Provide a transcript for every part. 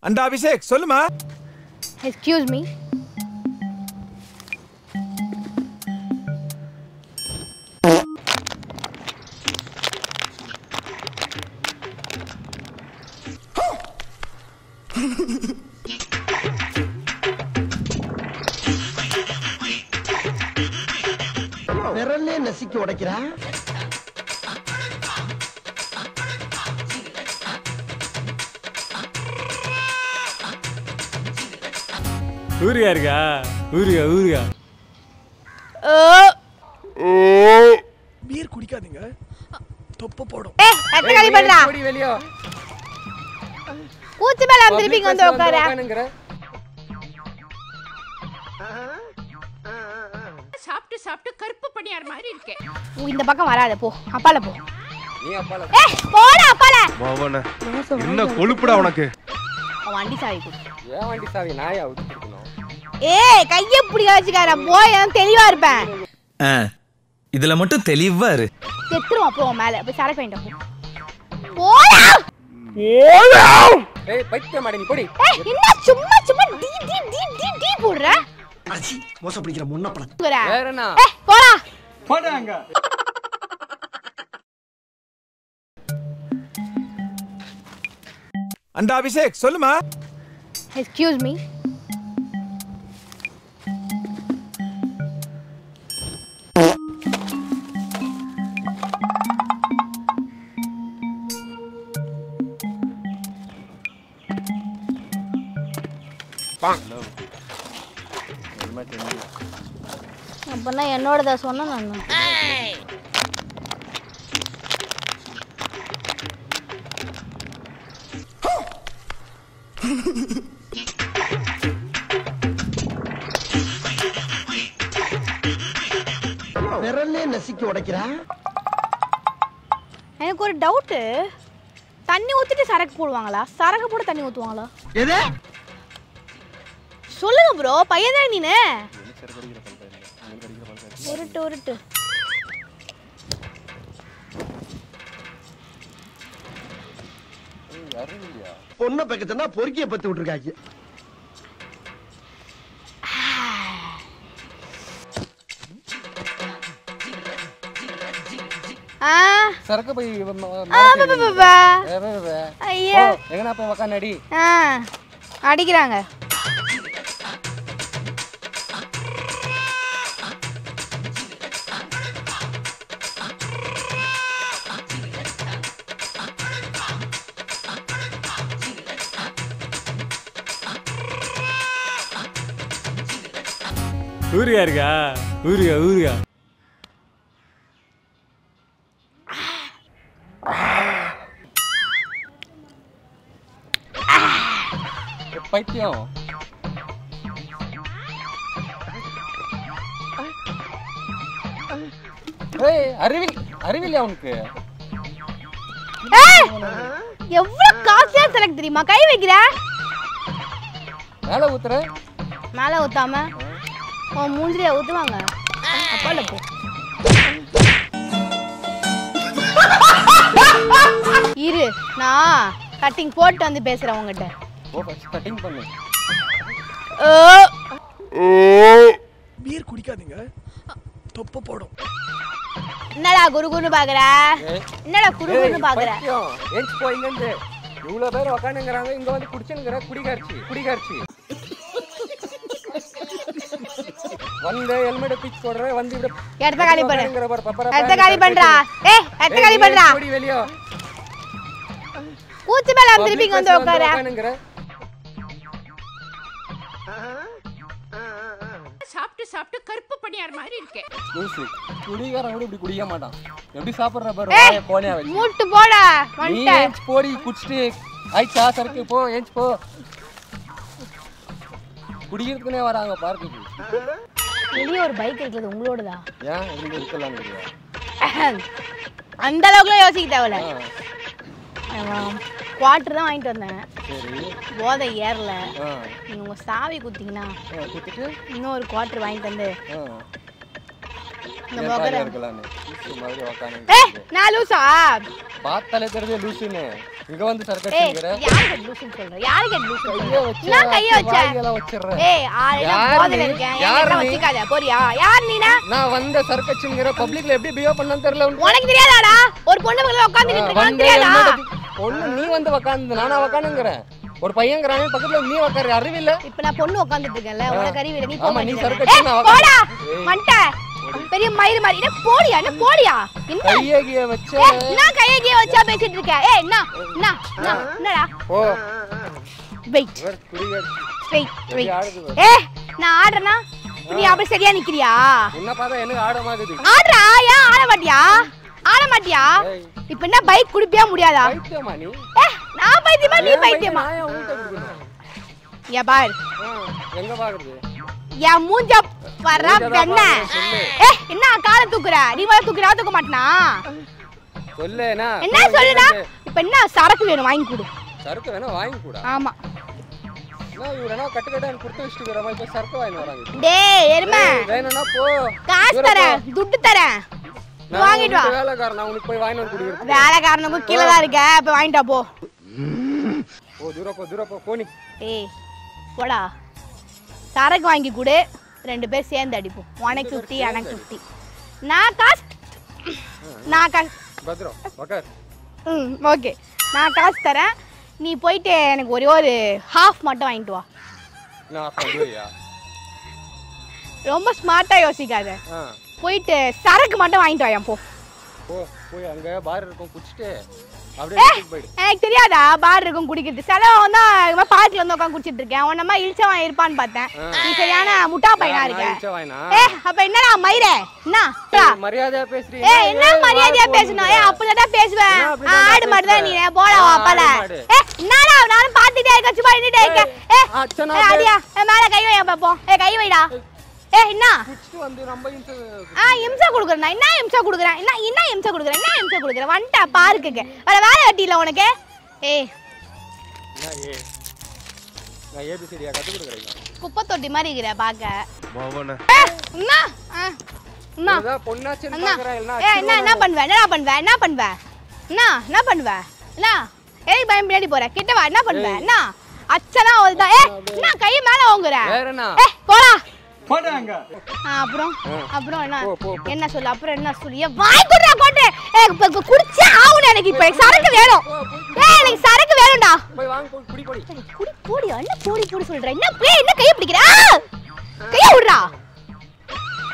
அண்டா அபிஷேக் சொல்லுமா. Excuse me. விரல்லே நசுக்கி உடைக்கிறா. ஊருகா இருக்கா? ஊருகா ஊருகா. பீர் குடிக்காதீங்க, தொப்ப போடும். எத்த காலி பண்றா. ஓடி வெளிய. கூத்து மேல திருப்பி இங்க வந்து உட்கார. சாப்பிட்டு சாப்பிட்டு கருப்பு பணியார் மாதிரி இருக்கே. இந்த பக்கம் வராத போ. அப்பால போ. நீ அப்பால. போடா அப்பால. மவனே என்ன கொழுப்புடா உனக்கு. வண்டி சாவி கொடு. ஏன் வண்டி சாவி நாயா ஊத்திக்கணும்? கைய புடிக்க வச்சுக்கார. போய் தெளிவா இருப்பேன். இதுல மட்டும் தெளிவா இரு. செத்துருவோம் போ மேல. போய் சரக்கு வாங்கிட்டு போடா. பைத்தியம் மாடி நீ போடி. என்ன சும்மா சும்மா டி டி டி டி டி போடுற. அச்சி மோச பிடிக்கிற முன்னப்பளம். வேற என்ன? போடா. போடாங்க. அண்டா அபிஷேக் சொல்லுமா. Excuse me. அப்பனா என்னோடதா சொன்னா நான். விரல்லே நசுக்கி உடைக்கிறா. எனக்கு ஒரு டவுட். தண்ணி ஊத்திட்டு சரக்கு போடுவாங்களா? சரக்கு போட்டு தண்ணி ஊத்துவாங்களா? எது? சொல்லுங்க ப்ரோ. பையன் தானே நீனு? உருட்டு உருட்டு. பொண்ணை பக்கத்துனா பொறுக்கிய பத்தி விட்டுருக்காங்க. சரக்கு போய் ஐயா எங்கனா போய் உக்காந்து அடிக்கிறாங்க. ஊருகா இருக்கா? ஊருகா ஊருகா. பைத்தியம். அறிவில்லையா உனக்கு? எவ்வளவு காஸ்ட்லியா செலக்ட் தெரியுமா? கை வைக்கிற. மேல ஊத்துற. மேல ஊத்தாம உன் மூஞ்சிலே ஊத்துவாங்க. அப்பால போ. இரு நான் கட்டிங் போட்டு வந்து பேசுறேன் உங்ககிட்ட. ஓ ஃபர்ஸ்ட் கட்டிங் பண்ணு. பீர் குடிக்காதீங்க, தொப்ப போடும். என்னடா குறுகுறுன்னு பாக்குற? என்னடா குறுகுறுன்னு பாக்குற? ஏஞ்சி போய் இங்க இருந்து இவ்வளவு பேர் உட்காந்துங்கறாங்க. இங்க வந்து குடிச்சுங்கற குடிகார்ச்சி வந்து ஹெல்மெட் பிக் போடுற வந்து இப்படி எடுத்த காலி பண்ணு. எடுத்த காலி பண்றா. எடுத்த காலி பண்றா. ஓடி வெளிய. கூத்து மேல திருப்பி இங்க வந்து உட்கார. சாப்பிட்டு சாப்பிட்டு கருப்பு பணியார் மாதிரி இருக்கே. லூசு. குடிகாரன் கூட இப்படி குடிக்க மாட்டான். எப்படி சாப்பிடுற பாரு. வாயை கோணியா வச்சு. மூட்டு போடா. நீ ஏஞ்சி போடி குடிச்சிட்டு. ஐச்சா சரக்கு போ ஏஞ்சி போ. குடிக்கிறதுக்குனே வராங்க பார்க்குக்கு. வெளிய ஒரு பைக் இருக்குது உங்களோடதா? ஏன் இங்க இருக்கலாம்ங்கறியா? அந்த அளவுக்குலாம் யோசிக்க தேவல. குவார்ட்டர் தான் வாங்கிட்டு வந்தேன். சரி. போதை ஏறல. நீங்க உங்க சாவி குத்திங்கனா குத்திட்டு இன்னொரு குவார்ட்டர் வாங்கிட்டு வந்து நம்ம உட்கார இருக்கலாம்னு. லூசு மாதிரி உட்கார்ந்து. நான் லூசா? பார்த்தாலே தெரியுது லூசுன்னு. இங்க வந்து சரக்கு ஏய் அடிச்சுங்கற யாருக்கு லூசுன்னு சொல்ற யாருக்கு லூசு கைய வச்சு நான் கைய வச்சேன் வாயில வச்சிரறேன் ஏய் ஆளே போதல இருக்கேன் என்ன வச்சிக்காத போறியா யார் நீனா நான் வந்த சரக்கு அடிச்சுங்கற பப்ளிக்ல எப்படி பிஹேவ் பண்ணனும் தெரியல உனக்கு தெரியாதாடா ஒரு பொண்ணு பக்கத்துல உட்கார்ந்துட்டு இருக்கான் தெரியாதா பொண்ணு நீ வந்து உட்கார்ந்து நானா உட்கார்ந்துங்கறேன் ஒரு பையன்ங்கறானே பக்கத்துல நீ உட்கார்ற அறிவில்ல இப்ப நான் பொண்ணு உட்கார்ந்துட்டு இருக்கேன்ல உனக்கு அறிவில்ல நீ ஆமா நீ போமா சரக்கு அடிச்சு நான் போடா மண்ட பெரிய மயிறு மாதிரி என்ன போடியா என்ன போடியா என்ன கையகிய வச்ச நான் கையகிய வச்சா பேசிட்டு இருக்க ஏய் என்னடா ஓ வெயிட் இவர் குடிகார் வெயிட் ஏய் நான் ஆடுறேனா நீ அப்படியே சரியா நிக்கிறியா உன்ன பார்த்தா எனக்கு ஆட மாகுது ஆடுறா ஏன் ஆட மாட்டியா இப்ப என்ன பைக் குடிப்பியா முடியாதா பைத்தியமா நீ நான் பைத்தியமா நீ பைத்தியமா நான் ஏன் ஊட்ட குடுக்கணும் ஏ பார் எங்க பாக்குறது யா மூஞ்ச வர பெண்ண என்ன கால தூக்குற நீ வர தூக்குறா தூக்க மாட்டனா சொல்லேனா என்ன சொல்லுடா இப்ப என்ன சரக்கு வேணும் வாங்கி கொடு சரக்கு வேணா வாங்கி கூட ஆமா நான் இவரனா கட்டக்கட்டான்னு கொடுத்து வச்சிட்டு வரமா இப்ப சரக்கு வாங்கி வராங்க டேய் எருமை வேணும்னா போ காசு தரேன் துட்டு தரேன் வாங்கிட்டு வா வேலைக்காரன் நான் உனக்கு போய் வாங்கி வந்து குடுக்குறேன் வேலைக்காரனுக்கு கீழ தான் இருக்க போய் வாங்கிட்டு வா போ ஓ தூர போ போனி ஏய் போடா சரக்கு வாங்கி கொடு ரெண்டு பேர் சேர்ந்து அடிப்போம் உனக்கு 50 எனக்கு 50 நான் காசு பத்ரம் வக்கார் ஓகே நான் காசு தரேன் நீ போயிட்டு எனக்கு ஒரே ஒரு ஹாஃப் மட்டும் வாங்கிட்டு வா நான் சொல்லுவியா ரொம்ப ஸ்மார்ட்டா யோசிக்காத போயிட்டு சரக்கு மட்டும் வாங்கிட்டு வாயா போ போய் அங்க பார் இருக்கும் குடிச்சிட்டு அப்படியே போய்டு எனக்கு தெரியாதா பார் இருக்கும் குடிக்கிறது செலவன் தான் பார்ட்டில வந்து உட்காந்து குடிச்சிட்டு இருக்கேன் உன்னமா இழிச்சவன் இருப்பான்னு பார்த்தேன் நீ சரியான முட்டா பையனா இருக்க அப்ப என்னடா மயிரே என்ன மரியாதையா பேசுறீங்க என்ன மரியாதையா பேசணும் அப்படிதான் பேசுவேன் ஆடு மாதிரி தான் நீ போடா வாப்பால என்னடா நானும் பாத்துட்டே இருக்க சும்மா நின்னுட்டே இருக்க அடியா மேல கை வை பாப்போம் கை வைடா என்ன குடிச்சிட்டு வந்து ரொம்ப இம்சா குடுக்குறேன் என்ன இம்சா குடுக்குறேன் என்ன இம்சா குடுக்குறேன் வந்துட்டா பார்க்குக்கு வேற வேலை வெட்டி இல்ல உனக்கு நான் ஏபிசிடியா கத்து கொடுக்குறேன் குப்பை தொட்டி மாதிரி இருக்கிற பாக்க மவன என்ன பொண்ணாச்சு என்ன பண்ணுவ என்ன பண்ணுவ என்ன ஏய் பயம் பின்னாடி போற கிட்ட வா என்ன பண்ணுவ என்ன அச்சனா ஓல்தா என்ன கை மேல ஓங்குற போடா போடாங்க அப்புறம் என்ன சொல்லு அப்புறம் என்ன சொல்லு வாய் குடுறா கொண்டு குடிச்சே ஆவுன எனக்கு இப்ப சரக்கு வேணும் எனக்கு சரக்கு வேணும்டா போய் வாங்க குடி போடி என்ன போடி சொல்ற என்ன என்ன கைய பிடிக்குற கைய விடுறா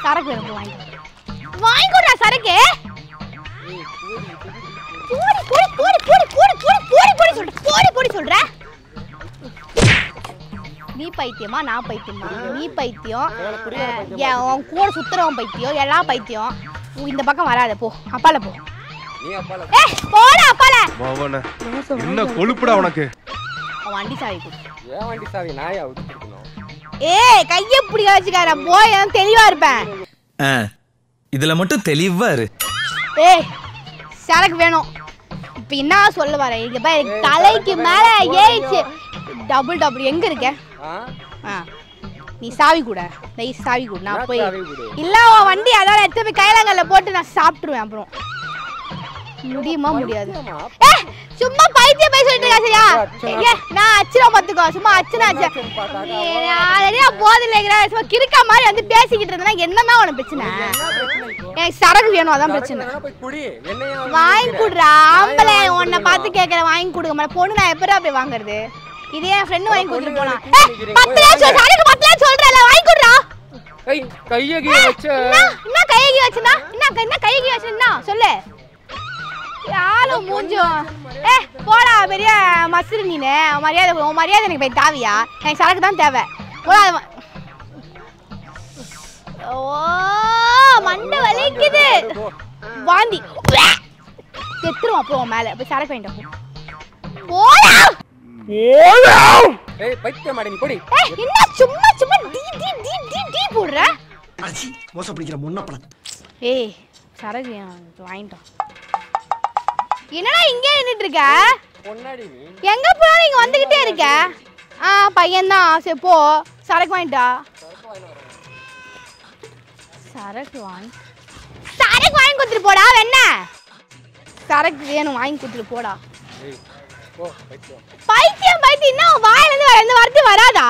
சரக்கு வேணும் வாங்கி குடுறா சரக்கு போடி சொல்ற நீ பைத்தியமா நான் பைத்தியமா நீ பைத்தியம் உன் கூட சுத்துறவன் பைத்தியம் எல்லாம் பைத்தியம் இந்த பக்கம் வராத போ அப்பால போ போடா அப்பால மவன என்ன கொழுப்புடா உனக்கு வண்டி சாவி கொடு ஏன் வண்டி சாவி நாயா விட்டுக்கணும் கைய பிடி வச்சுக்கார போய் நான் தெளிவா இருப்பேன் இதுல மட்டும் தெளிவா இரு சரக்கு வேணும் இப்ப என்ன சொல்ல வர இங்க பாரு தலைக்கு மேல ஏறிச்சு டபுள் எங்க இருக்க நீ சாவி கூட சாவி கூட நான் போய் இல்ல வண்டி அதான் எடுத்து போய் கையிலங்கல்ல போட்டு நான் சாப்பிட்டுருவேன் அப்புறம் முடியுமா முடியாது சும்மா பைத்தியம் பேசிட்டு இருக்கா சரியா நான் அச்சுரம் பாத்துக்கோ சும்மா அச்சுனா போதில்லைங்கிற சும்மா கிறுக்கா மாதிரி வந்து பேசிக்கிட்டு இருந்தா என்னதான் உனக்கு பிரச்சனை எனக்கு சரக்கு வேணும் அதான் பிரச்சனை வாங்கி கொடுறா ஆம்பளை உன்னை பார்த்து கேட்கற வாங்கி கொடுக்க மாட்டேன் பொண்ணு நான் எப்படா போய் வாங்குறது இதே என் ஃப்ரெண்ட் வாங்கி கொடுத்துட்டு போனா 10 லட்சம் சரக்கு 10 லட்சம் சொல்றல வாங்கி கொடுறா கையகி வச்ச என்ன கையகி வச்சனா என்ன கையகி வச்சனா சொல்லு யாரோ மூஞ்சோ போடா பெரிய மஸ்ரு நீனே மரியாதை எனக்கு போய் தாவியா எனக்கு சரக்கு தான் தேவை போடா ஓ மண்டை வலிக்குது வாந்தி செத்துரும் அப்புறம் மேல போய் சரக்கு வாங்கிட்டு போடா பைத்தியம் மாடி நீ போடி என்ன சும்மா டி போடுற அச்சி மோசம் பிடிக்கிற முன்னப்பளம் சரக்கு வாங்கிட்டோம் என்னடா இங்கே நின்னுட்டு இருக்க பொன்னாடி நீ எங்க போற இங்க வந்துகிட்டே இருக்க பையன் தான் சரி போ சரக்கு வாங்கிட்டா சரக்கு வாங்கி கொடுத்துட்டு போடா என்ன சரக்கு வேணும் வாங்கி கொடுத்துட்டு போடா போ பைத்தியம் பைத்தியம் பைத்தியம் என்ன வாயில இருந்து வர எந்த வார்த்தை வராதா